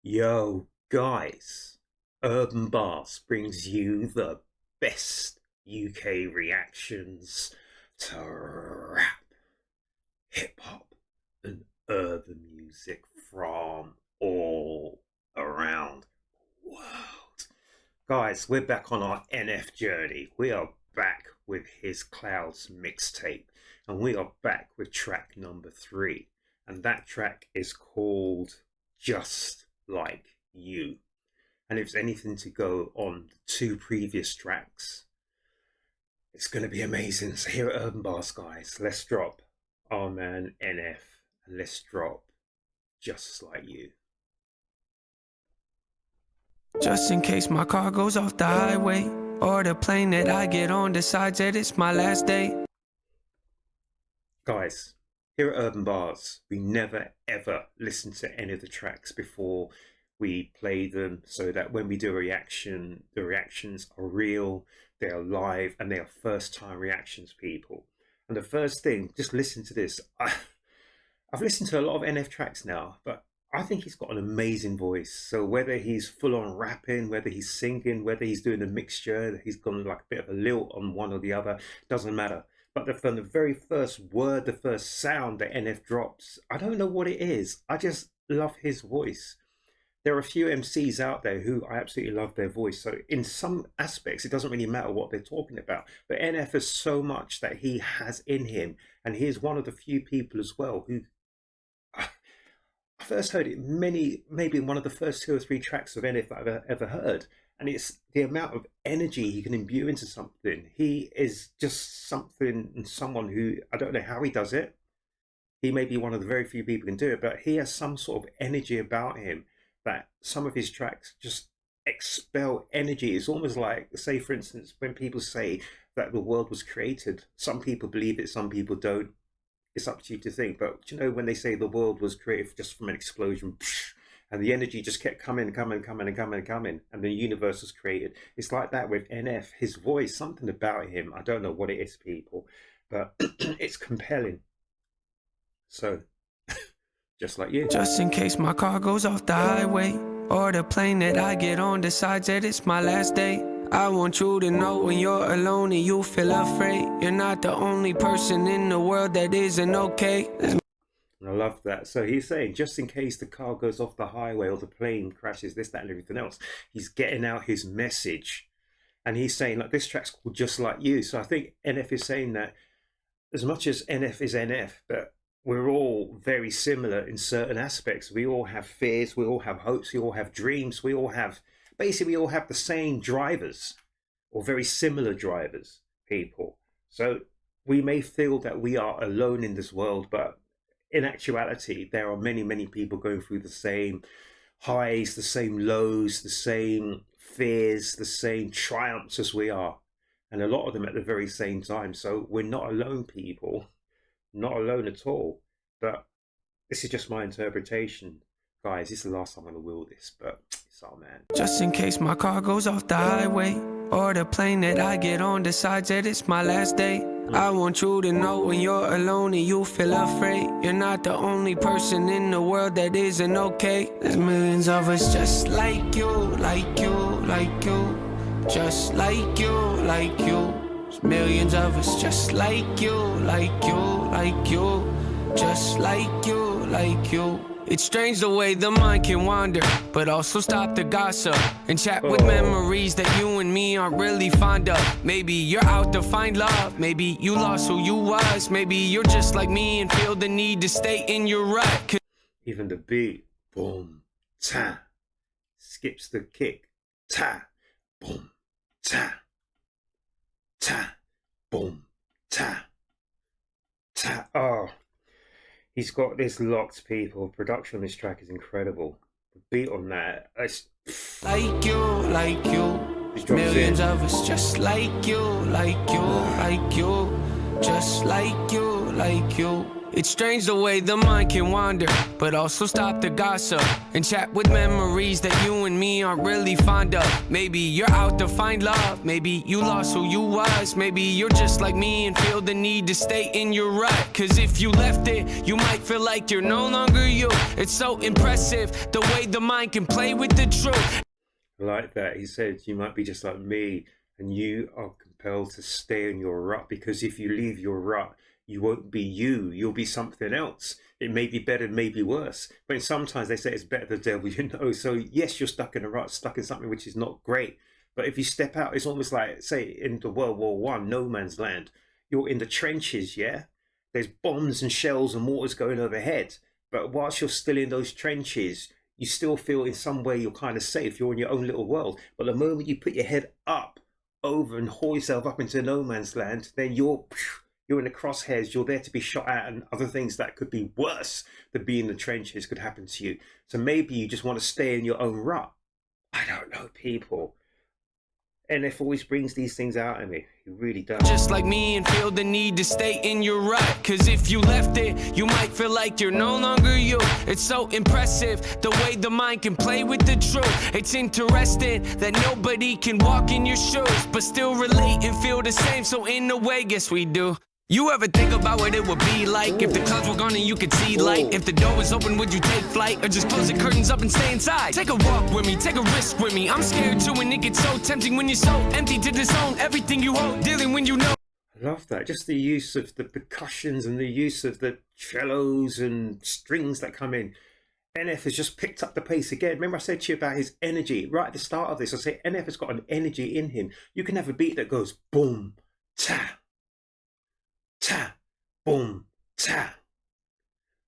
Yo, guys, Urb'n Barz brings you the best UK reactions to rap, hip hop, and urban music from all around the world. Guys, we're back on our NF journey. We are back with his Clouds mixtape, and we are back with track number 3. And that track is called Just Like You. And if it's anything to go on the 2 previous tracks, it's going to be amazing. So here at Urb'n Barz, guys, let's drop our man NF and let's drop Just Like You. Just in case my car goes off the highway, or the plane that I get on decides that it's my last day. Guys, here at Urb'n Barz, we never ever listen to any of the tracks before we play them, so that when we do a reaction, the reactions are real, they are live, and they are first time reactions, people. And the first thing, just listen to this. I've listened to a lot of NF tracks now, but I think he's got an amazing voice. So whether he's full on rapping, whether he's singing, whether he's doing a mixture, he's gone like a bit of a lilt on one or the other, doesn't matter. But from the very first word, the first sound that NF drops, I don't know what it is. I just love his voice. There are a few MCs out there who I absolutely love their voice. So in some aspects, it doesn't really matter what they're talking about. But NF has so much that he has in him. And he is one of the few people as well who, I first heard it maybe in one of the first 2 or 3 tracks of NF that I've ever heard. And it's the amount of energy he can imbue into something. He is just something and someone who, I don't know how he does it. He may be one of the very few people who can do it, but he has some sort of energy about him that some of his tracks just expel energy. It's almost like, say, for instance, when people say that the world was created, some people believe it, some people don't. It's up to you to think. But you know, when they say the world was created just from an explosion, and the energy just kept coming, and the universe was created. It's like that with NF. His voice, something about him, I don't know what it is, people, but it's compelling. So, just like you. Just in case my car goes off the highway, or the plane that I get on decides that it's my last day. I want you to know when you're alone and you feel afraid, you're not the only person in the world that isn't okay. I love that. So he's saying, just in case the car goes off the highway or the plane crashes, this, that, and everything else, he's getting out his message. And he's saying, like, this track's called Just Like You. So I think NF is saying that as much as NF is NF, but we're all very similar in certain aspects. We all have fears, we all have hopes, we all have dreams, we all have, basically, we all have the same drivers or very similar drivers, people. So we may feel that we are alone in this world, but in actuality, there are many, many people going through the same highs, the same lows, the same fears, the same triumphs as we are. And a lot of them at the very same time. So we're not alone, people. Not alone at all. But this is just my interpretation. Guys, this is the last time I'm going to will this, but it's our man. Just in case my car goes off the highway, or the plane that I get on decides that it's my last day. I want you to know when you're alone and you feel afraid, you're not the only person in the world that isn't okay. There's millions of us just like you, like you, like you. Just like you, like you. There's millions of us just like you, like you, like you. Just like you, like you. It's strange the way the mind can wander, but also stop the gossip and chat with memories that you and me aren't really fond of. Maybe you're out to find love, maybe you lost who you was, maybe you're just like me and feel the need to stay in your rut. Even the beat, boom, ta, skips the kick, ta, boom, ta, ta, boom, ta, ta. Oh, he's got this locked, people. Production on this track is incredible. The beat on that, it's like you, like you. Millions of us just like you, like you, like you. Just like you, like you. It's strange the way the mind can wander, but also stop the gossip and chat with memories that you and me aren't really fond of. Maybe you're out to find love, maybe you lost who you was, maybe you're just like me and feel the need to stay in your rut. Cause if you left it, you might feel like you're no longer you. It's so impressive the way the mind can play with the truth. Like that, he said, you might be just like me and you are compelled to stay in your rut, because if you leave your rut, you won't be you, you'll be something else. It may be better, maybe worse, but sometimes they say it's better the devil you know. So yes, you're stuck in a rut, stuck in something which is not great, but if you step out, it's almost like, say, in the World War One, no man's land. You're in the trenches, yeah? There's bombs and shells and mortars going overhead, but whilst you're still in those trenches, you still feel in some way you're kind of safe, you're in your own little world. But the moment you put your head up over and haul yourself up into no man's land, then you're in the crosshairs, you're there to be shot at, and other things that could be worse than being in the trenches could happen to you. So maybe you just want to stay in your own rut. I don't know, people. NF always brings these things out of me. He really does. Just like me and feel the need to stay in your rut. Cause if you left it, you might feel like you're no longer you. It's so impressive the way the mind can play with the truth. It's interesting that nobody can walk in your shoes, but still relate and feel the same. So in a way, guess we do. You ever think about what it would be like if the clouds were gone and you could see light? If the door was open, would you take flight or just close the curtains up and stay inside? Take a walk with me, take a risk with me. I'm scared too, and it gets so tempting when you're so empty to disown everything you hold, dealing when you know. I love that. Just the use of the percussions and the use of the cellos and strings that come in. NF has just picked up the pace again. Remember I said to you about his energy right at the start of this. I say NF has got an energy in him. You can have a beat that goes boom, ta, ta, boom, ta,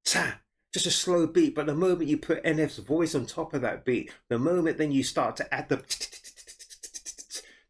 ta. Just a slow beat, but the moment you put NF's voice on top of that beat, the moment then you start to add the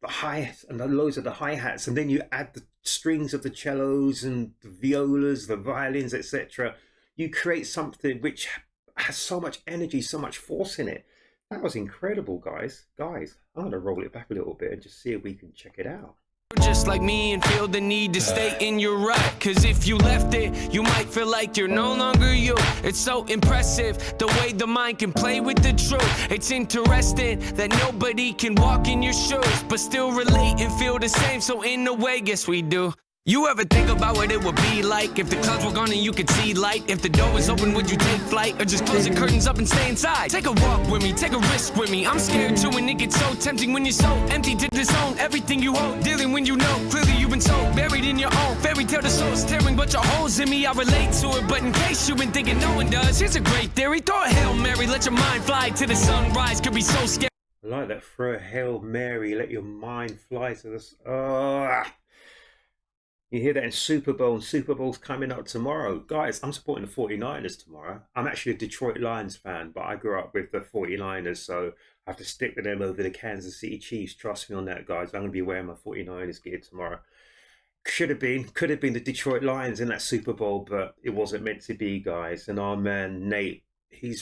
hi-hats and the lows of the hi-hats, and then you add the strings of the cellos and the violas, the violins, etc., you create something which has so much energy, so much force in it. That was incredible, guys. I'm going to roll it back a little bit and just see if we can check it out. Just like me and feel the need to stay in your rut. Cause if you left it, you might feel like you're no longer you. It's so impressive the way the mind can play with the truth. It's interesting that nobody can walk in your shoes, but still relate and feel the same. So in a way, guess we do. You ever think about what it would be like if the clouds were gone and you could see light? If the door was open, would you take flight or just close the curtains up and stay inside? Take a walk with me, take a risk with me. I'm scared too, and it gets so tempting when you're so empty to disown everything you hold, dealing when you know clearly you've been so buried in your own fairy tale. The soul's tearing, but your holes in me, I relate to it. But in case you've been thinking no one does, here's a great theory. Throw a Hail Mary, let your mind fly to the sunrise. Could be so scary. I like that. Throw a Hail Mary, let your mind fly to the... Oh. You hear that in Super Bowl, and Super Bowl's coming up tomorrow. Guys, I'm supporting the 49ers tomorrow. I'm actually a Detroit Lions fan, but I grew up with the 49ers, so I have to stick with them over the Kansas City Chiefs. Trust me on that, guys. I'm going to be wearing my 49ers gear tomorrow. Could have been the Detroit Lions in that Super Bowl, but it wasn't meant to be, guys. And our man, Nate, he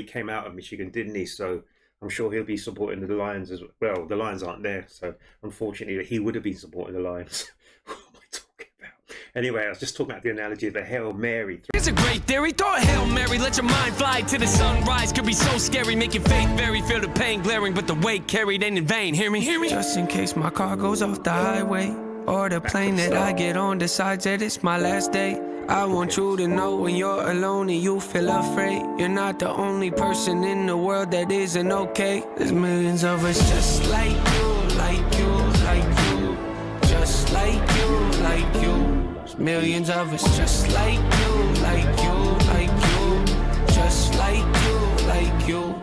came out of Michigan, didn't he? So I'm sure he'll be supporting the Lions as well. The Lions aren't there, so unfortunately he would have been supporting the Lions. What am I talking about? Anyway, I was just talking about the analogy of the Hail Mary. Here's a great theory. Throw a Hail Mary, let your mind fly to the sunrise. Could be so scary, make your faith vary. Feel the pain glaring, but the weight carried ain't in vain. Hear me? Just in case my car goes off the highway, or the plane that I get on decides that it's my last day. I want you to know when you're alone and you feel afraid, you're not the only person in the world that isn't okay. There's millions of us just like you, like you, like you, just like you, like you. There's millions of us just like you, like you, like you, just like you, like you.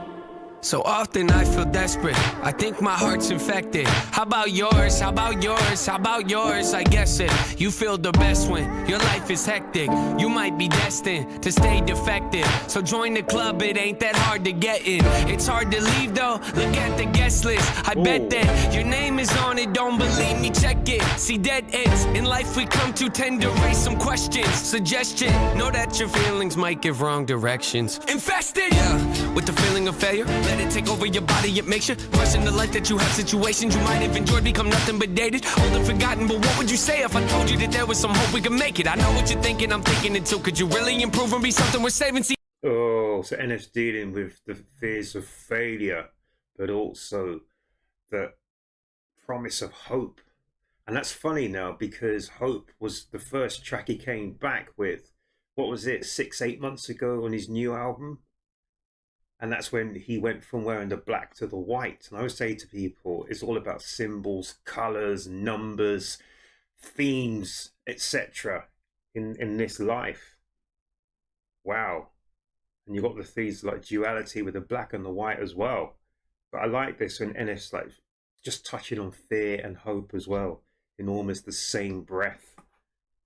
So often I feel desperate, I think my heart's infected. How about yours, how about yours, how about yours? I guess it, you feel the best when your life is hectic. You might be destined to stay defective, so join the club, it ain't that hard to get in. It's hard to leave though, look at the guest list. I bet that your name is on it, don't believe me, check it. See, dead ends in life we come to tend to raise some questions. Suggestion, know that your feelings might give wrong directions. Infested, yeah, with the feeling of failure. let it take over your body. It makes you question the life that you have. Situations you might have enjoyed become nothing but dated, old and forgotten. But what would you say if I told you that there was some hope we could make it? I know what you're thinking, I'm thinking it too. Could you really improve and be something worth saving? See. Oh, so NF's dealing with the fears of failure, but also the promise of hope. And that's funny now, because Hope was the first track he came back with, what was it, 6-8 months ago on his new album? And that's when he went from wearing the black to the white. And I would say to people, it's all about symbols, colors, numbers, themes, etc. in this life. Wow. And you've got the themes like duality with the black and the white as well. But I like this when NF's like just touching on fear and hope as well in almost the same breath.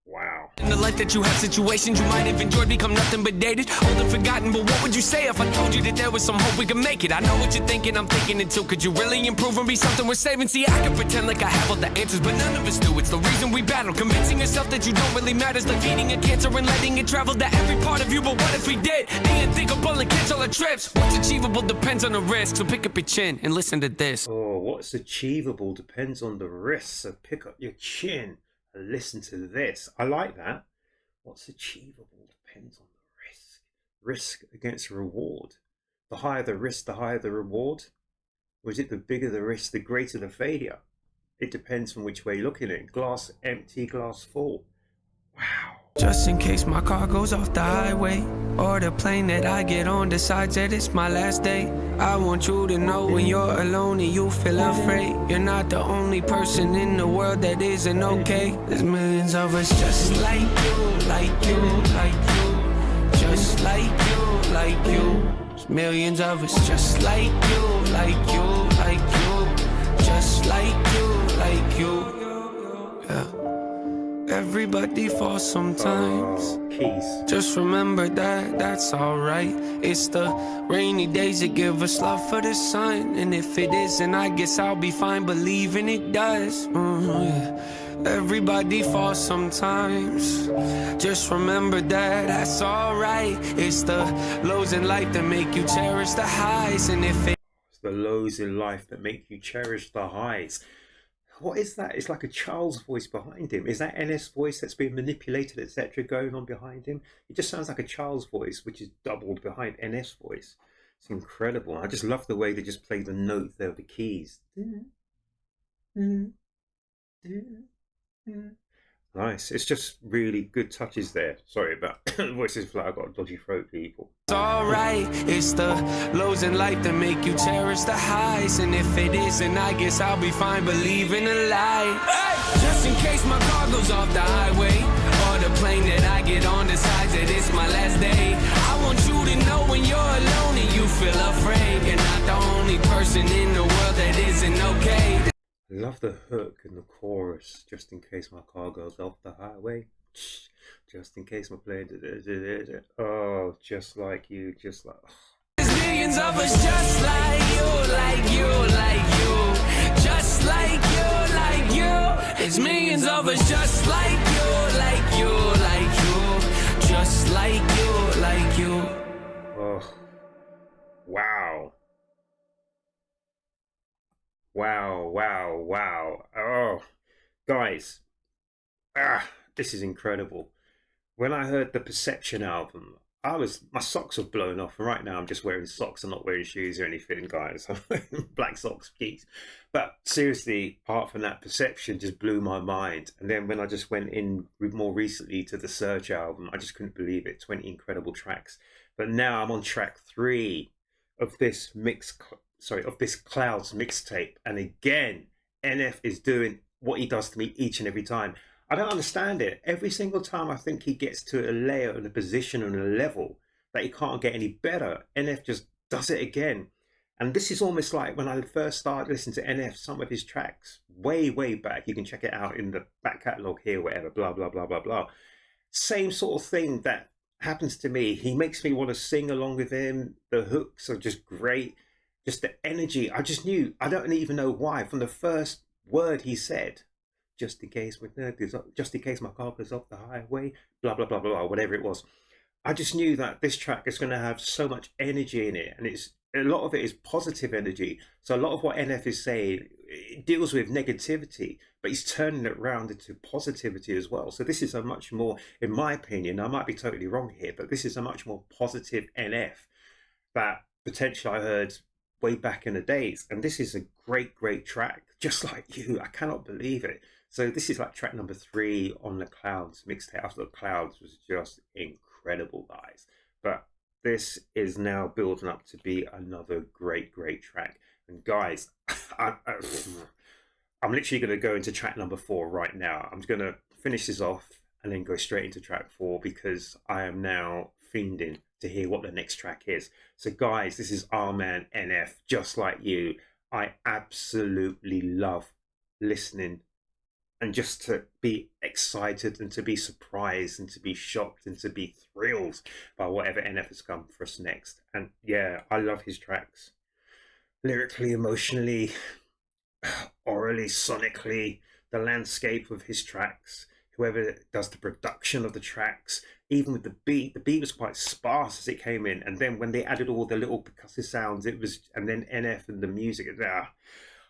Wow. In the life that you have, situations you might have enjoyed become nothing but dated, old and forgotten. But what would you say if I told you that there was some hope we could make it? I know what you're thinking, I'm thinking it too. Could you really improve and be something worth saving? See, I can pretend like I have all the answers, but none of us do. It's the reason we battle. Convincing yourself that you don't really matter is like feeding a cancer and letting it travel to every part of you. But what if we did? The unthinkable and cancel our trips. What's achievable depends on the risk. So pick up your chin and listen to this. Oh, what's achievable depends on the risk. So pick up your chin and listen to this. I like that. What's achievable depends on the risk. Risk against reward. The higher the risk, the higher the reward. Or is it the bigger the risk, the greater the failure? It depends from which way you're looking at it. Glass empty, glass full. Wow. Just in case my car goes off the highway, or the plane that I get on decides that it's my last day, I want you to know when you're alone and you feel afraid, you're not the only person in the world that isn't okay. There's millions of us just like you, like you, like you, just like you, like you. There's millions of us just like you, like you, like you, just like you, like you. Yeah. Everybody falls sometimes. Oh, keys. Just remember that that's alright. It's the rainy days that give us love for the sun. And if it isn't, I guess I'll be fine believing it does. Yeah. Everybody falls sometimes. Just remember that that's alright. It's the lows in life that make you cherish the highs. And if it's the lows in life that make you cherish the highs. What is that? It's like a child's voice behind him. Is that NS voice that's being manipulated, etc., going on behind him? It just sounds like a child's voice, which is doubled behind NS voice. It's incredible. I just love the way they just play the note there, the keys. Nice. It's just really good touches there. Sorry about voices flat. I've got a dodgy throat, people. it's alright, it's the lows in life that make you cherish the highs. And if it isn't, I guess I'll be fine believing a lie. Hey! Just in case my car goes off the highway, or the plane that I get on decides that it's my last day, I want you to know when you're alone and you feel afraid, you're not the only person in the world that isn't okay. I love the hook and the chorus. Just in case my car goes off the highway. Just in case my plane. Oh, just like you, just like. There's millions of us just like you, like you, like you. Just like you, like you. There's millions of us just like you, like you, like you. Just like you, like you. Oh, wow. Wow, wow, wow. Oh, guys. This is incredible. When I heard the Perception album, my socks were blown off. And right now I'm just wearing socks. I'm not wearing shoes or anything, guys. I'm wearing black socks, please. But seriously, apart from that, Perception just blew my mind. And then when I just went in more recently to the Search album, I just couldn't believe it. 20 incredible tracks. But now I'm on track 3 of this of this Clouds mixtape. And again, NF is doing what he does to me each and every time. I don't understand it. Every single time I think he gets to a layer and a position and a level that he can't get any better, NF just does it again. And this is almost like when I first started listening to NF, some of his tracks, way, way back. You can check it out in the back catalogue here, whatever, blah, blah, blah, blah, blah. Same sort of thing that happens to me. He makes me want to sing along with him. The hooks are just great. Just the energy. I just knew, I don't even know why, from the first word he said, just in case my car goes off the highway, blah, blah, blah, blah, whatever it was. I just knew that this track is going to have so much energy in it, and it's a lot of it is positive energy. So a lot of what NF is saying, it deals with negativity, but he's turning it around into positivity as well. So this is a much more, in my opinion, I might be totally wrong here, but this is a much more positive NF that potentially I heard way back in the days. And this is a great, great track, just like you. I cannot believe it. So this is like track number 3 on the Clouds mixtape. After the Clouds was just incredible, guys. But this is now building up to be another great, great track. And guys, I'm literally going to go into track number 4 right now. I'm going to finish this off and then go straight into track 4 because I am now fiending to hear what the next track is. So guys, this is our man NF, just like you. I absolutely love listening and just to be excited and to be surprised and to be shocked and to be thrilled by whatever NF has come for us next. And yeah, I love his tracks. Lyrically, emotionally, orally, sonically, the landscape of his tracks, whoever does the production of the tracks, even with the beat was quite sparse as it came in. And then when they added all the little percussive sounds, it was, and then NF and the music,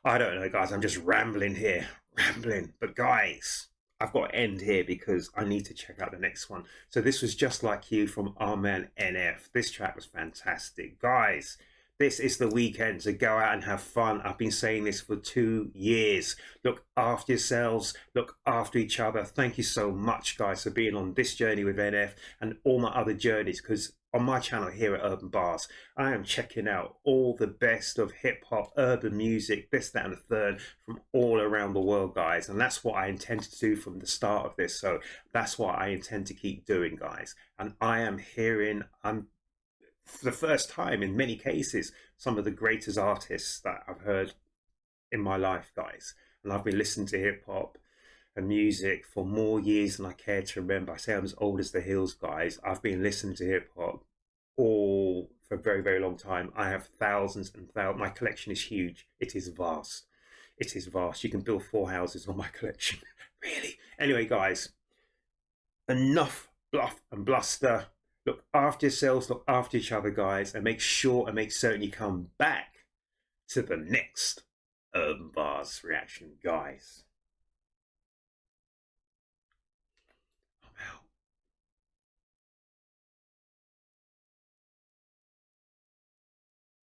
I don't know, guys, I'm just rambling here, rambling. But guys, I've got to end here because I need to check out the next one. So this was Just Like You from our man NF. This track was fantastic. Guys, this is the weekend to go out and have fun. I've been saying this for 2 years. Look after yourselves. Look after each other. Thank you so much, guys, for being on this journey with NF and all my other journeys. Because on my channel here at Urb'n Barz, I am checking out all the best of hip-hop, urban music, this, that, and the third from all around the world, guys. And that's what I intend to do from the start of this. So that's what I intend to keep doing, guys. And I'm for the first time in many cases, some of the greatest artists that I've heard in my life, guys. And I've been listening to hip hop and music for more years than I care to remember. I say I'm as old as the hills, guys. I've been listening to hip hop all for a very, very long time. I have thousands and thousands. My collection is huge. It is vast. It is vast. You can build 4 houses on my collection. Really. Anyway, guys, enough bluff and bluster. Look after yourselves, look after each other, guys, and make sure and make certain you come back to the next Urb'n Barz reaction, guys.